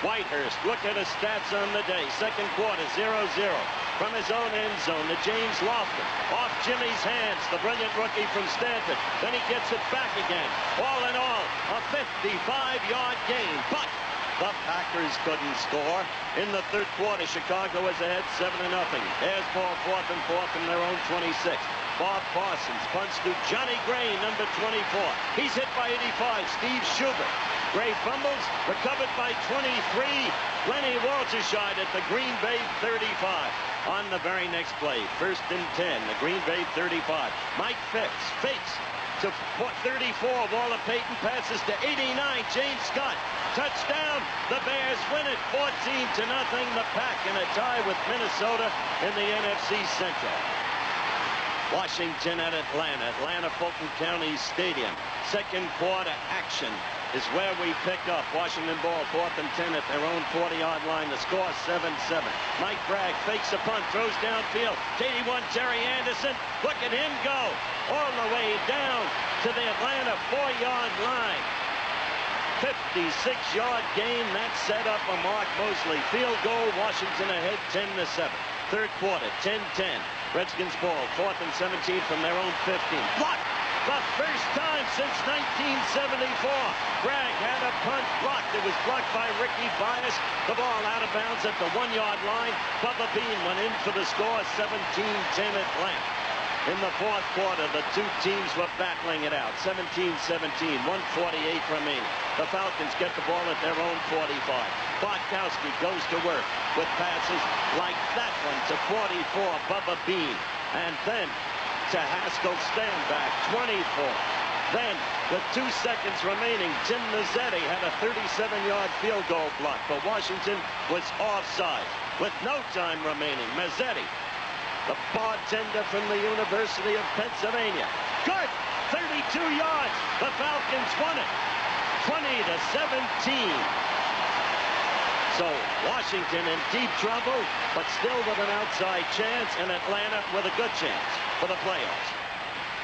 Whitehurst, look at his stats on the day. Second quarter, 0-0. From his own end zone to James Lofton. Off Jimmy's hands, the brilliant rookie from Stanford. Then he gets it back again. All in all, a 55-yard gain. But the Packers couldn't score. In the third quarter, Chicago was ahead 7-0. Ayers ball 4th and 4 from their own 26. Bob Parsons punts to Johnny Gray, number 24. He's hit by 85. Steve Schubert. Gray fumbles, recovered by 23. Lenny Walterscheid at the Green Bay 35. On the very next play, 1st and 10, the Green Bay 35. Mike Phipps fakes to 34. Walter Payton passes to 89. James Scott. Touchdown. The Bears win it 14-0. The Pack in a tie with Minnesota in the NFC Central. Washington at Atlanta. Atlanta Fulton County Stadium. Second quarter action is where we pick up. Washington ball 4th and 10 at their own 40-yard line. The score 7-7. Mike Bragg fakes a punt, throws downfield. 81 Terry Anderson. Look at him go all the way down to the Atlanta 4-yard line. 56-yard gain. That set up a Mark Mosley field goal. Washington ahead 10-7. Third quarter, 10-10. Redskins ball, 4th and 17 from their own 15. Blocked! The first time since 1974. Bragg had a punt blocked. It was blocked by Ricky Bias. The ball out of bounds at the 1-yard line. Bubba Bean went in for the score, 17-10 Atlanta. In the fourth quarter, the two teams were battling it out. 17-17, 1:48 remaining. The Falcons get the ball at their own 45. Bartkowski goes to work with passes like that one to 44, Bubba Bean. And then to Haskell Standback, 24. Then, with 2 seconds remaining, Tim Mazzetti had a 37-yard field goal block, but Washington was offside. With no time remaining, Mazzetti, the bartender from the University of Pennsylvania. Good! 32 yards. The Falcons won it. 20-17. So Washington in deep trouble, but still with an outside chance, and Atlanta with a good chance for the playoffs.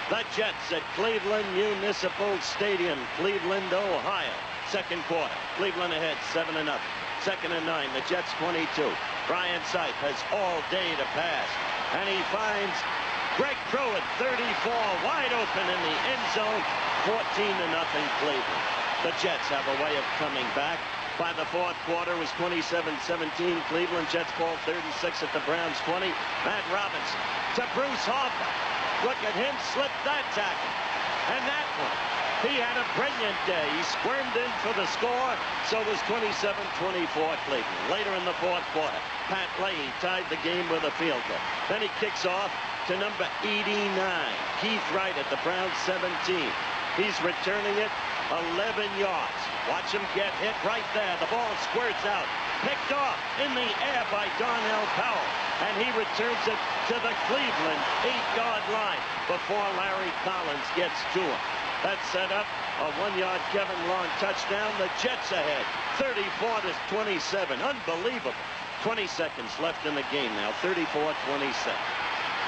The Jets at Cleveland Municipal Stadium, Cleveland, Ohio. Second quarter. Cleveland ahead 7-0. 2nd and 9. The Jets 22. Brian Sipe has all day to pass. And he finds Greg Pruitt, 34, wide open in the end zone. 14-0 Cleveland. The Jets have a way of coming back. By the fourth quarter, it was 27-17 Cleveland. Jets ball 3rd and 6 at the Browns 20. Matt Robinson to Bruce Harper. Look at him slip that tackle. And that one. He had a brilliant day. He squirmed in for the score, so it was 27-24 Cleveland. Later in the fourth quarter, Pat Leahy tied the game with a field goal. Then he kicks off to number 89, Keith Wright at the Browns 17. He's returning it 11 yards. Watch him get hit right there. The ball squirts out. Picked off in the air by Darnell Powell. And he returns it to the Cleveland 8-yard line before Larry Collins gets to him. That set up a 1-yard Kevin Long touchdown. The Jets ahead, 34-27. Unbelievable. 20 seconds left in the game now, 34-27.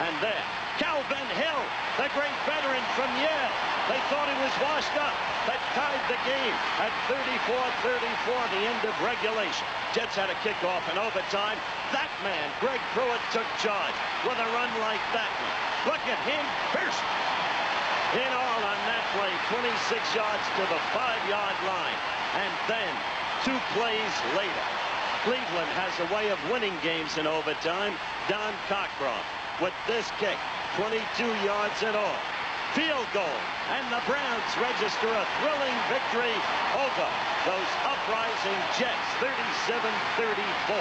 And there, Calvin Hill, the great veteran from Yale. They thought he was washed up. That tied the game at 34-34, the end of regulation. Jets had a kickoff in overtime. That man, Greg Pruitt, took charge with a run like that one. Look at him burst. In all on that play, 26 yards to the 5-yard line. And then, 2 plays later, Cleveland has a way of winning games in overtime. Don Cockcroft with this kick, 22 yards in all. Field goal, and the Browns register a thrilling victory over those uprising Jets, 37-34.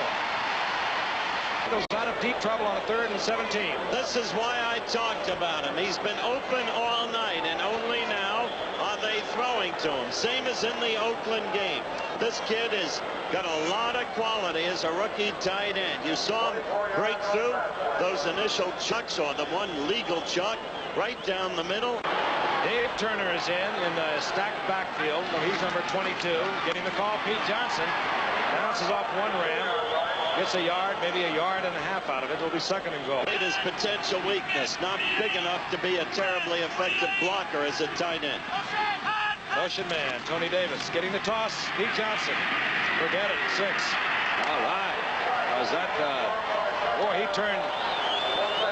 Goes out of deep trouble on a 3rd and 17. This is why I talked about him. He's been open all night, and only now are they throwing to him. Same as in the Oakland game. This kid has got a lot of quality as a rookie tight end. You saw him break through those initial chucks, or the one legal chuck, right down the middle. Dave Turner is in the stacked backfield. He's number 22. Getting the call, Pete Johnson. Bounces off one ram. Gets a yard, maybe a yard and a half out of it. It'll be 2nd and goal. His potential weakness, not big enough to be a terribly effective blocker as a tight end. Motion man, Tony Davis getting the toss. Pete Johnson Forget it. 6. All right. Was that? Boy, he turned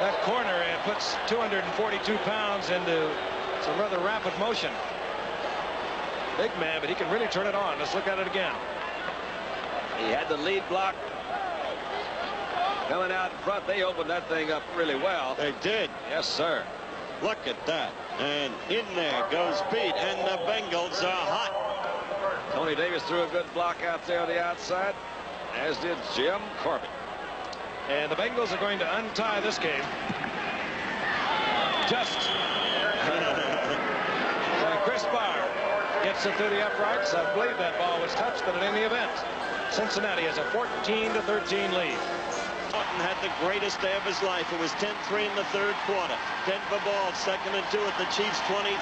that corner and puts 242 pounds into some rather rapid motion. Big man, but he can really turn it on. Let's look at it again. He had the lead block coming out in front. They opened that thing up really well. They did. Yes, sir. Look at that. And in there goes Pete, and the Bengals are hot. Tony Davis threw a good block out there on the outside, as did Jim Corbett. And the Bengals are going to untie this game. Just. And Chris Barr gets it through the uprights. I believe that ball was touched, but in any event, Cincinnati has a 14-13 lead. Norton had the greatest day of his life. It was 10-3 in the third quarter. Denver ball, 2nd and 2 at the Chiefs' 23.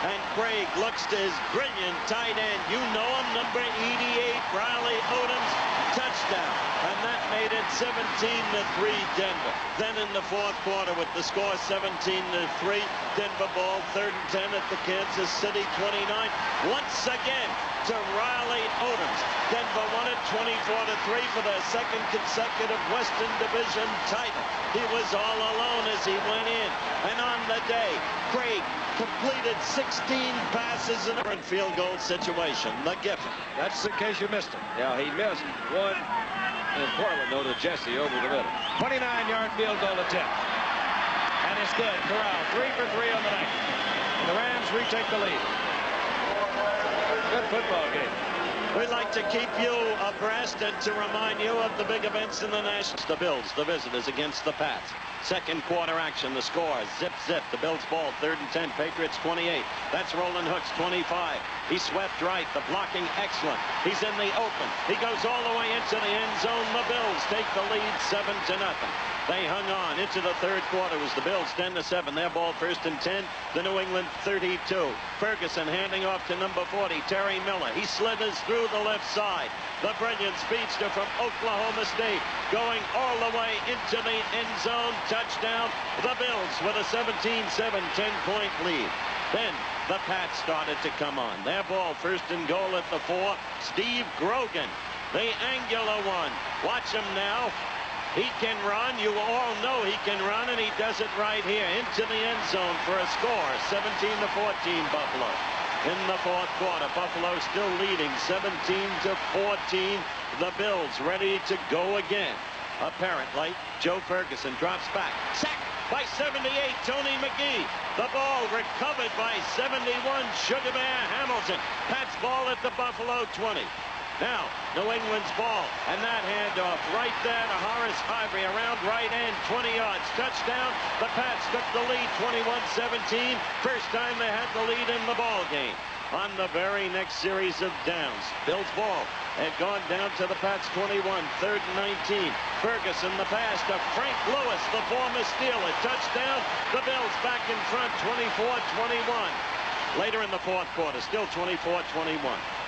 And Craig looks to his brilliant tight end. You know him, number 88, Riley Odoms, touchdown. And that made it 17-3 Denver. Then in the fourth quarter with the score 17-3, Denver ball, 3rd and 10 at the Kansas City 29. Once again to Riley Odoms. Denver won it 24-3 for their 2nd consecutive Western Division title. He was all alone as he went in. And on the day, Craig completed 16 passes in a field goal situation. The Giffen. That's in case you missed it. Yeah, he missed one in Portland, though, to Jesse over the middle. 29-yard field goal attempt. And it's good. Corral 3 for 3 on the night. And the Rams retake the lead. Good football game. We'd like to keep you abreast and to remind you of the big events in the National. The Bills, the visitors against the Pats. Second quarter action, the score, zip, zip. The Bills ball, 3rd and 10, Patriots 28. That's Roland Hooks, 25. He swept right, the blocking excellent. He's in the open. He goes all the way into the end zone. The Bills take the lead 7-0. They hung on into the third quarter. It was the Bills 10-7. Their ball 1st and 10. The New England 32. Ferguson handing off to number 40, Terry Miller. He slithers through the left side. The brilliant speedster from Oklahoma State going all the way into the end zone. Touchdown. The Bills with a 17-7 10-point lead. Then the Pats started to come on. Their ball 1st and goal at the 4. Steve Grogan, the angular one. Watch him now. He can run. You all know he can run, and he does it right here into the end zone for a score. 17-14 Buffalo. In the fourth quarter, Buffalo still leading 17-14. The Bills ready to go again. Apparently, Joe Ferguson drops back. Sacked by 78, Tony McGee. The ball recovered by 71, Sugar Bear Hamilton. Pat's ball at the Buffalo 20. Now, New England's ball, and that handoff right there to Horace Ivory around right end, 20 yards, touchdown. The Pats took the lead, 21-17. First time they had the lead in the ball game. On the very next series of downs, Bills ball had gone down to the Pats 21, 3rd and 19. Ferguson, the pass to Frank Lewis, the former Steeler, touchdown. The Bills back in front, 24-21. Later in the fourth quarter, still 24-21.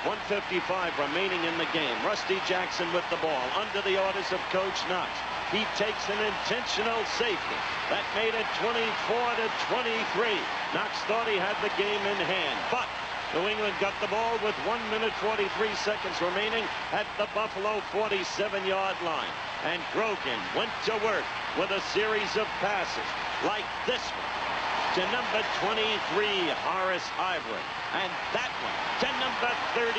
1:55 remaining in the game. Rusty Jackson with the ball under the orders of Coach Knox. He takes an intentional safety. That made it 24-23. Knox thought he had the game in hand, but New England got the ball with 1 minute 43 seconds remaining at the Buffalo 47-yard line. And Grogan went to work with a series of passes like this one to number 23, Horace Ivory. And that one to number 39,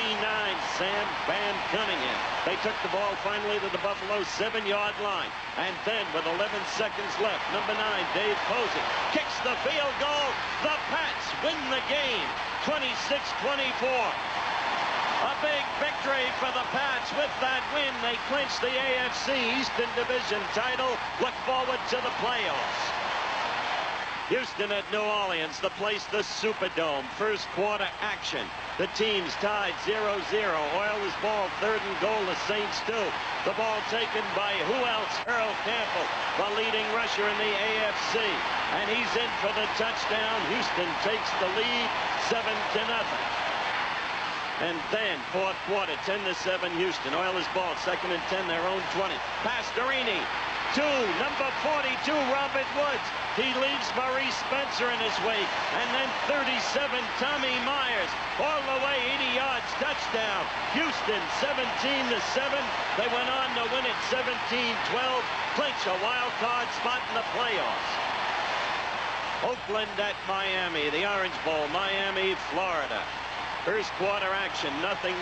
Sam Van Cunningham. They took the ball finally to the Buffalo 7-yard line. And then with 11 seconds left, number 9, Dave Posey, kicks the field goal. The Pats win the game, 26-24. A big victory for the Pats. With that win, they clinch the AFC Eastern Division title. Look forward to the playoffs. Houston at New Orleans, the place, the Superdome. First quarter action. The teams tied 0-0. Oilers ball, 3rd and goal, the Saints 2. The ball taken by who else? Earl Campbell, the leading rusher in the AFC. And he's in for the touchdown. Houston takes the lead, 7-0. And then, fourth quarter, 10-7 Houston. Oilers ball, 2nd and 10, their own 20. Pastorini to number 42, Robert Woods. He leaves Maurice Spencer in his wake. And then 37, Tommy Myers. All the way 80 yards, touchdown. Houston 17-7. They went on to win it 17-12. Clinch a wild card spot in the playoffs. Oakland at Miami, the Orange Bowl, Miami, Florida. First quarter action, 0-0.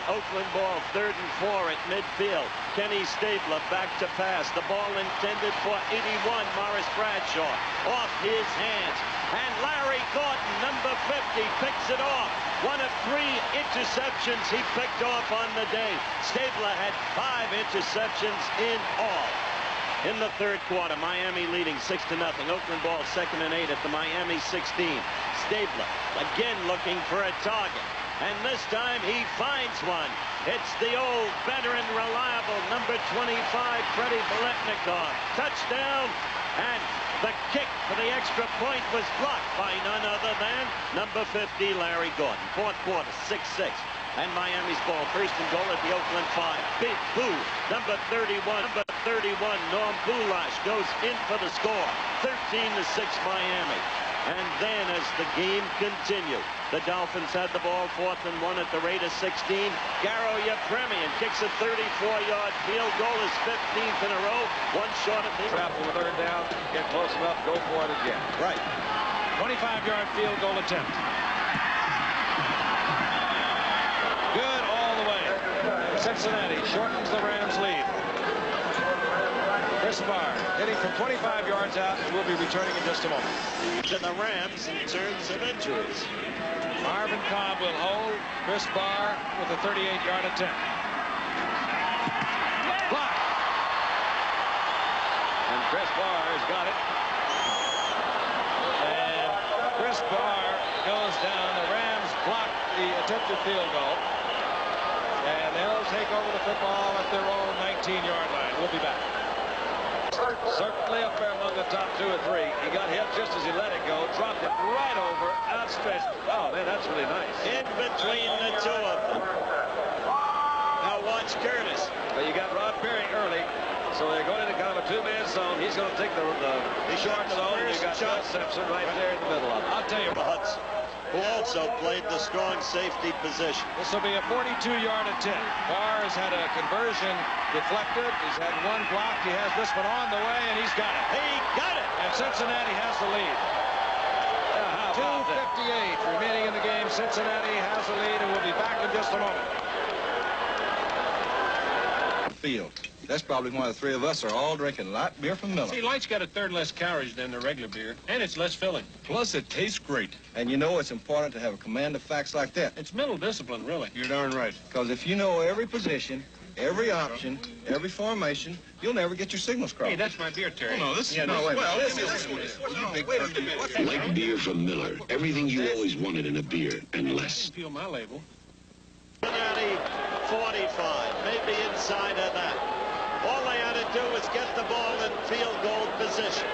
Oakland ball, 3rd and 4 at midfield. Kenny Stabler back to pass. The ball intended for 81, Morris Bradshaw. Off his hands. And Larry Gordon, number 50, picks it off. One of 3 interceptions he picked off on the day. Stabler had 5 interceptions in all. In the third quarter, Miami leading 6-0. Oakland ball 2nd and 8 at the Miami 16. Stabler again looking for a target. And this time he finds one. It's the old veteran reliable number 25, Freddie Biletnikoff. Touchdown. And the kick for the extra point was blocked by none other than number 50, Larry Gordon. Fourth quarter, 6-6. And Miami's ball, 1st and goal at the Oakland 5. Big Boo, number 31, Norm Bulash goes in for the score. 13-6 Miami. And then as the game continued, the Dolphins had the ball 4th and 1 at the Raiders 16. Garo Yepremian kicks a 34-yard field goal, his 15th in a row. One short of the trap on 3rd down. Get close enough, go for it again. Right. 25-yard field goal attempt. Good all the way. Cincinnati shortens the Rams' lead. Chris Barr hitting from 25 yards out, and will be returning in just a moment. To the Rams in terms of injuries. Marvin Cobb will hold Chris Barr with a 38-yard attempt. Block. And Chris Barr has got it. And Chris Barr goes down. The Rams block the attempted field goal. And they'll take over the football at their own 19-yard line. We'll be back. Certainly up there among the top 2 or 3. He got hit just as he let it go. Dropped it right over. Outstretched. Oh, man, that's really nice. In between the 2 of them. Now watch Curtis. But you got Rod Perry early. So they're going into kind of a 2-man zone. He's going to take the short zone. You got John Simpson right there in the middle of it. I'll tell you what. Hudson, who also played the strong safety position. This will be a 42-yard attempt. Barr has had a conversion deflected. He's had one blocked. He has this one on the way, and he's got it. He got it! And Cincinnati has the lead. 2:58 remaining in the game. Cincinnati has the lead, and we'll be back in just a moment. Field. That's probably why the 3 of us are all drinking light beer from Miller. See, light's got a 1/3 less calories than the regular beer, and it's less filling. Plus, it tastes great. And you know it's important to have a command of facts like that. It's mental discipline, really. You're darn right. Because if you know every position, every option, every formation, you'll never get your signals crossed. Hey, that's my beer, Terry. Oh, no, this is... No, wait a minute. Like beer from Miller. Everything you always wanted in a beer, and less. Feel my label. Cincinnati 45, maybe inside of that. All they had to do was get the ball in field goal position.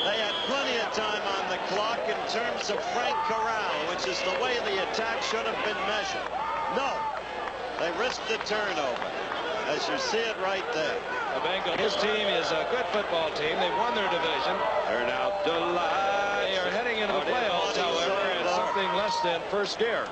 They had plenty of time on the clock in terms of Frank Corral, which is the way the attack should have been measured. No, they risked the turnover, as you see it right there. The Bengals, his team is a good football team. They won their division. Turn out the lights. They are heading into the playoffs, however, in something less than first gear.